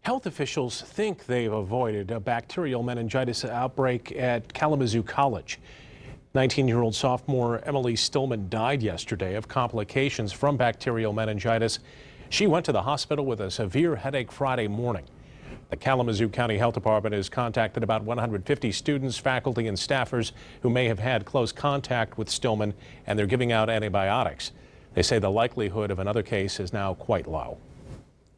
Health officials think they've avoided a bacterial meningitis outbreak at Kalamazoo College. 19-year-old sophomore Emily Stillman died yesterday of complications from bacterial meningitis. She went to the hospital with a severe headache Friday morning. The Kalamazoo County Health Department has contacted about 150 students, faculty, and staffers who may have had close contact with Stillman, and they're giving out antibiotics. They say the likelihood of another case is now quite low.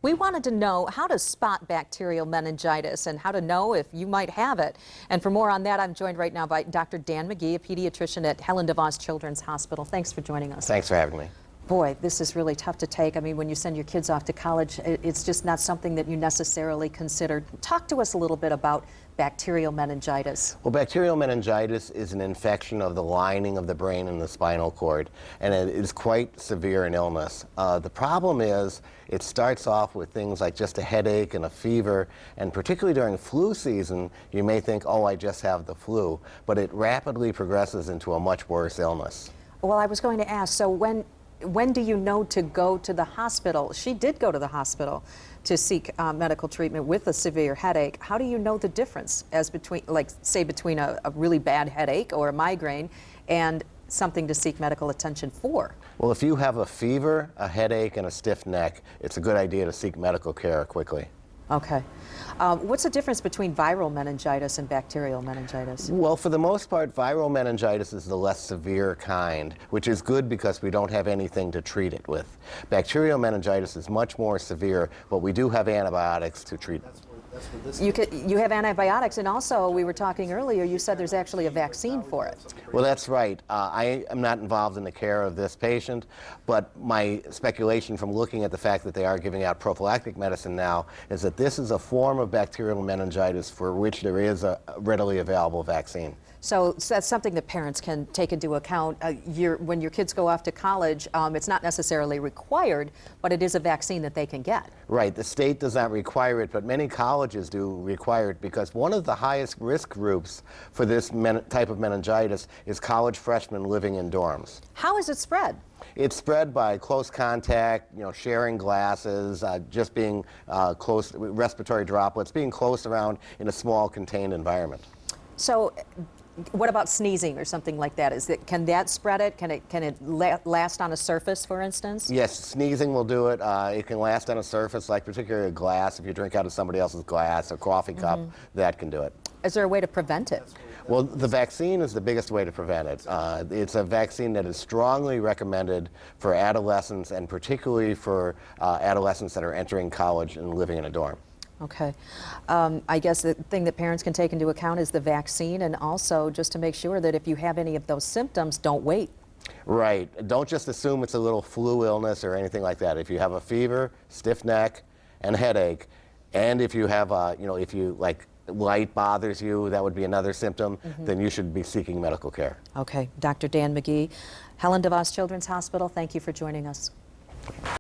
We wanted to know how to spot bacterial meningitis and how to know if you might have it. And for more on that, I'm joined right now by Dr. Dan McGee, a pediatrician at Helen DeVos Children's Hospital. Thanks for joining us. Thanks for having me. Boy, this is really tough to take. I mean, when you send your kids off to college, it's just not something that you necessarily considered. Talk to us a little bit about bacterial meningitis. Well, bacterial meningitis is an infection of the lining of the brain and the spinal cord, and it is quite severe an illness. The problem is it starts off with things like just a headache and a fever, and particularly during flu season, you may think, oh, I just have the flu, but it rapidly progresses into a much worse illness. Well, I was going to ask, so when do you know to go to the hospital? She did go to the hospital to seek medical treatment with a severe headache. How do you know the difference as between, like, say, between a really bad headache or a migraine and something to seek medical attention for? Well, if you have a fever, a headache, and a stiff neck, it's a good idea to seek medical care quickly. Okay. What's the difference between viral meningitis and bacterial meningitis? Well, for the most part, viral meningitis is the less severe kind, which is good because we don't have anything to treat it with. Bacterial meningitis is much more severe, but we do have antibiotics to treat it. You have antibiotics, and also, we were talking earlier, you said there's actually a vaccine for it. Well, that's right. I am not involved in the care of this patient, but my speculation from looking at the fact that they are giving out prophylactic medicine now is that this is a form of bacterial meningitis for which there is a readily available vaccine. So that's something that parents can take into account. When your kids go off to college, it's not necessarily required, but it is a vaccine that they can get. Right. The state does not require it, but many colleges do require it because one of the highest risk groups for this type of meningitis is college freshmen living in dorms. How is it spread? It's spread by close contact, sharing glasses, just being close, respiratory droplets, being close around in a small contained environment. So what about sneezing or something like that? Can that spread it? Can it last on a surface, for instance? Yes, sneezing will do it. It can last on a surface, like particularly a glass. If you drink out of somebody else's glass, a coffee cup, that can do it. Is there a way to prevent it? Well, the vaccine is the biggest way to prevent it. It's a vaccine that is strongly recommended for adolescents, and particularly for adolescents that are entering college and living in a dorm. Okay. I guess the thing that parents can take into account is the vaccine, and also just to make sure that if you have any of those symptoms, don't wait. Right. Don't just assume it's a little flu illness or anything like that. If you have a fever, stiff neck, and headache, and if you have, if you light bothers you, that would be another symptom, then you should be seeking medical care. Okay. Dr. Dan McGee, Helen DeVos Children's Hospital, thank you for joining us.